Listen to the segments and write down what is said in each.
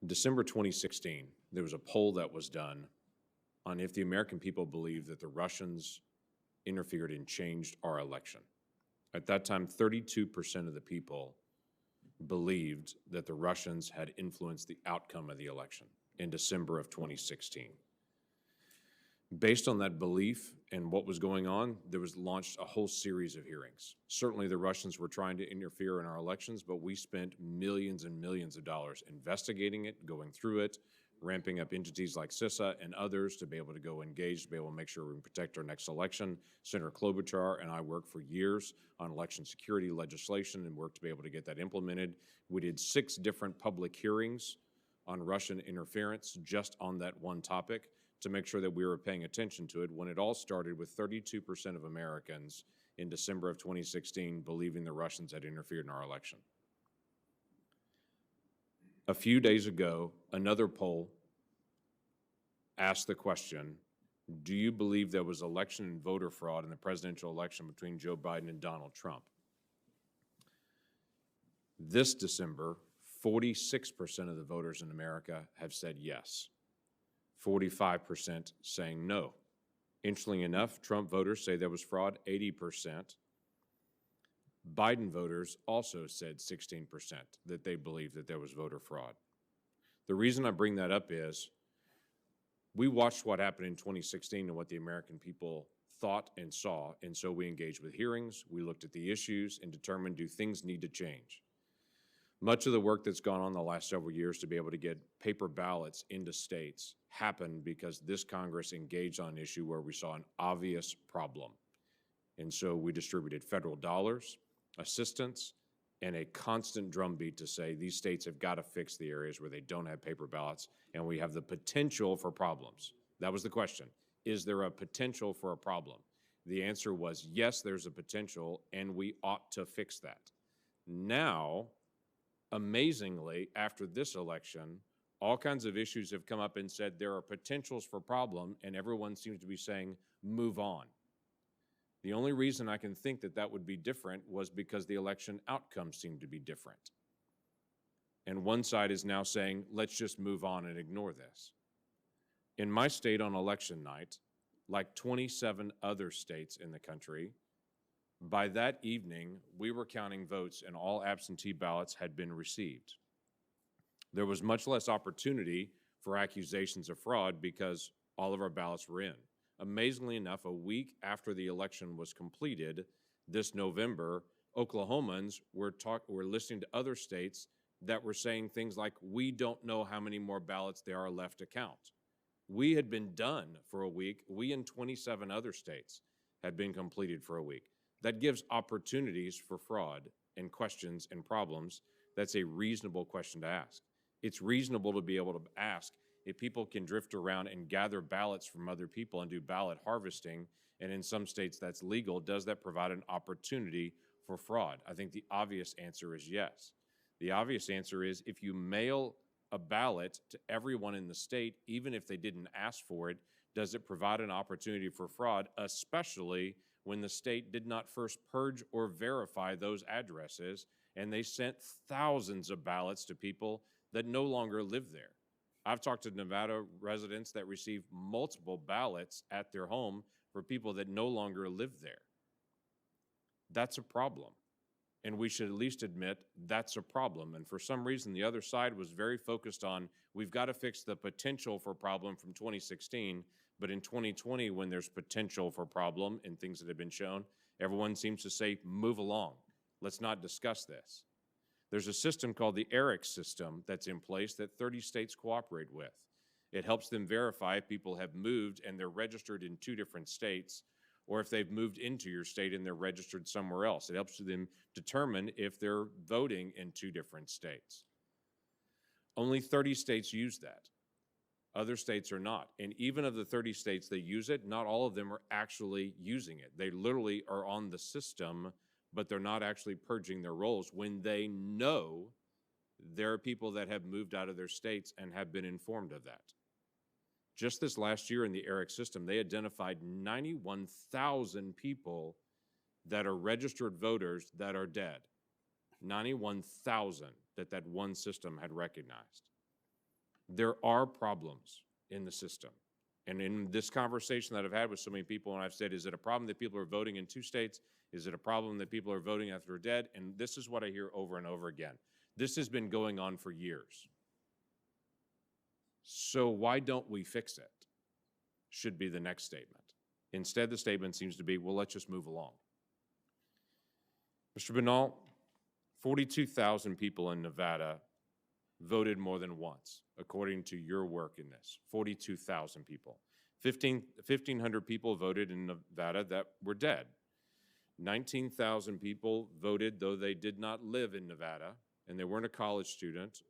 December 2016, there was a poll that was done on if the American people believed that the Russians interfered and changed our election. At that time, 32% of the people believed that the Russians had influenced the outcome of the election in December of 2016. Based on that belief and what was going on, there was launched a whole series of hearings. Certainly the Russians were trying to interfere in our elections, but we spent millions and millions of dollars investigating it, going through it, ramping up entities like CISA and others to be able to go engage, to be able to make sure we protect our next election. Senator Klobuchar and I worked for years on election security legislation and worked to be able to get that implemented. We did 6 different public hearings on Russian interference just on that one topic to make sure that we were paying attention to it, when it all started with 32% of Americans in December of 2016 believing the Russians had interfered in our election. A few days ago, another poll asked the question, do you believe there was election and voter fraud in the presidential election between Joe Biden and Donald Trump? This December, 46% of the voters in America have said yes. 45% saying no. Interestingly enough, Trump voters say there was fraud, 80%. Biden voters also said 16% that they believe that there was voter fraud. The reason I bring that up is we watched what happened in 2016 and what the American people thought and saw, and so we engaged with hearings, we looked at the issues and determined, do things need to change? Much of the work that's gone on the last several years to be able to get paper ballots into states happened because this Congress engaged on an issue where we saw an obvious problem. And so we distributed federal dollars, assistance, and a constant drumbeat to say these states have got to fix the areas where they don't have paper ballots and we have the potential for problems. That was the question. Is there a potential for a problem? The answer was yes, there's a potential, and we ought to fix that. Now, amazingly, after this election, all kinds of issues have come up and said there are potentials for problem, and everyone seems to be saying, move on. The only reason I can think that that would be different was because the election outcome seemed to be different. And one side is now saying, let's just move on and ignore this. In my state on election night, like 27 other states in the country, by that evening, we were counting votes and all absentee ballots had been received. There was much less opportunity for accusations of fraud because all of our ballots were in. Amazingly enough, a week after the election was completed this November, Oklahomans were listening to other states that were saying things like, we don't know how many more ballots there are left to count. We had been done for a week. We and 27 other states had been completed for a week. That gives opportunities for fraud and questions and problems. That's a reasonable question to ask. It's reasonable to be able to ask if people can drift around and gather ballots from other people and do ballot harvesting, and in some states that's legal, does that provide an opportunity for fraud? I think the obvious answer is yes. The obvious answer is if you mail a ballot to everyone in the state, even if they didn't ask for it, does it provide an opportunity for fraud, especially when the state did not first purge or verify those addresses, and they sent thousands of ballots to people that no longer live there. I've talked to Nevada residents that received multiple ballots at their home for people that no longer live there. That's a problem, and we should at least admit that's a problem. And for some reason, the other side was very focused on, we've got to fix the potential for problem from 2016, but in 2020, when there's potential for problem and things that have been shown, everyone seems to say, move along. Let's not discuss this. There's a system called the ERIC system that's in place that 30 states cooperate with. It helps them verify if people have moved and they're registered in 2 different states, or if they've moved into your state and they're registered somewhere else. It helps them determine if they're voting in 2 different states. Only 30 states use that. Other states are not. And even of the 30 states that use it, not all of them are actually using it. They literally are on the system, but they're not actually purging their rolls when they know there are people that have moved out of their states and have been informed of that. Just this last year in the ERIC system, they identified 91,000 people that are registered voters that are dead. 91,000 that one system had recognized. There are problems in the system. And in this conversation that I've had with so many people, and I've said, is it a problem that people are voting in 2 states? Is it a problem that people are voting after they're dead? And this is what I hear over and over again. This has been going on for years. So why don't we fix it? Should be the next statement. Instead, the statement seems to be, well, let's just move along. Mr. Binal, 42,000 people in Nevada voted more than once, according to your work in this. 42,000 people. 1,500 people voted in Nevada that were dead. 19,000 people voted though they did not live in Nevada and they weren't a college student.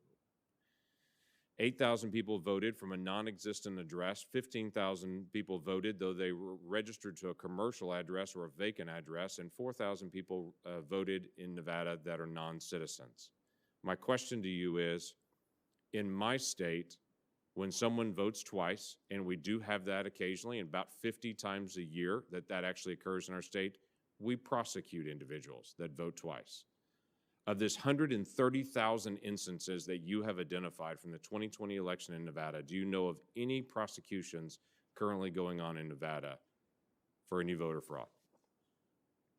8,000 people voted from a non-existent address. 15,000 people voted though they were registered to a commercial address or a vacant address, and 4,000 people voted in Nevada that are non-citizens. My question to you is, in my state, when someone votes twice, and we do have that occasionally, and about 50 times a year that actually occurs in our state, we prosecute individuals that vote twice. Of this 130,000 instances that you have identified from the 2020 election in Nevada, do you know of any prosecutions currently going on in Nevada for any voter fraud?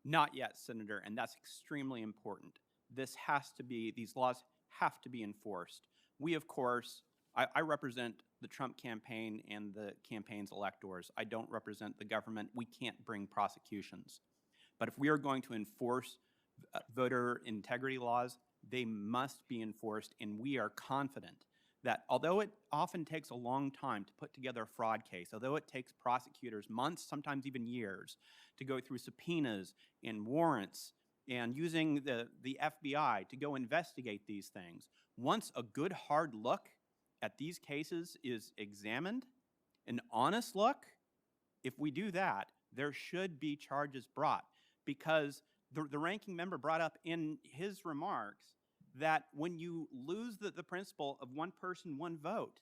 Not yet, Senator, and that's extremely important. These laws have to be enforced. We, of course, I represent the Trump campaign and the campaign's electors. I don't represent the government. We can't bring prosecutions. But if we are going to enforce voter integrity laws, they must be enforced, and we are confident that although it often takes a long time to put together a fraud case, although it takes prosecutors months, sometimes even years, to go through subpoenas and warrants and using the FBI to go investigate these things, once a good hard look at these cases is examined, an honest look, if we do that, there should be charges brought, because the ranking member brought up in his remarks that when you lose the principle of one person, one vote,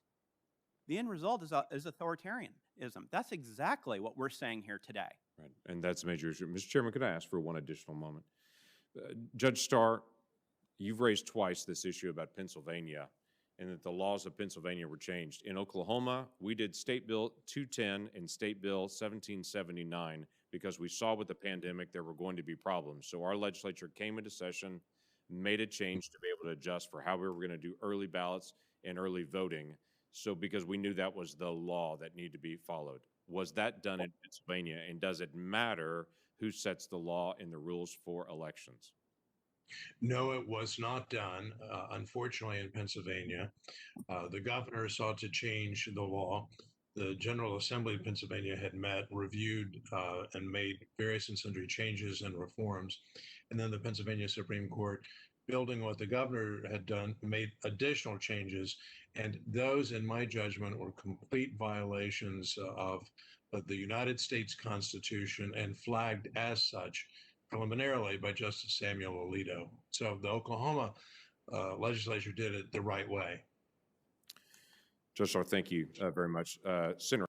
the end result is authoritarianism. That's exactly what we're saying here today. Right, and that's a major issue. Mr. Chairman, could I ask for one additional moment? Judge Starr, you've raised twice this issue about Pennsylvania and that the laws of Pennsylvania were changed. In Oklahoma, we did State Bill 210 and State Bill 1779 because we saw with the pandemic there were going to be problems. So our legislature came into session, made a change to be able to adjust for how we were going to do early ballots and early voting. So because we knew that was the law that needed to be followed. Was that done in Pennsylvania, and does it matter who sets the law and the rules for elections? No, it was not done, unfortunately, in Pennsylvania. The governor sought to change the law. The General Assembly of Pennsylvania had met, reviewed, and made various and sundry changes and reforms. And then the Pennsylvania Supreme Court, building what the governor had done, made additional changes. And those, in my judgment, were complete violations of the United States Constitution and flagged as such preliminarily by Justice Samuel Alito. So the Oklahoma legislature did it the right way. Judge Starr, thank you very much. Senator.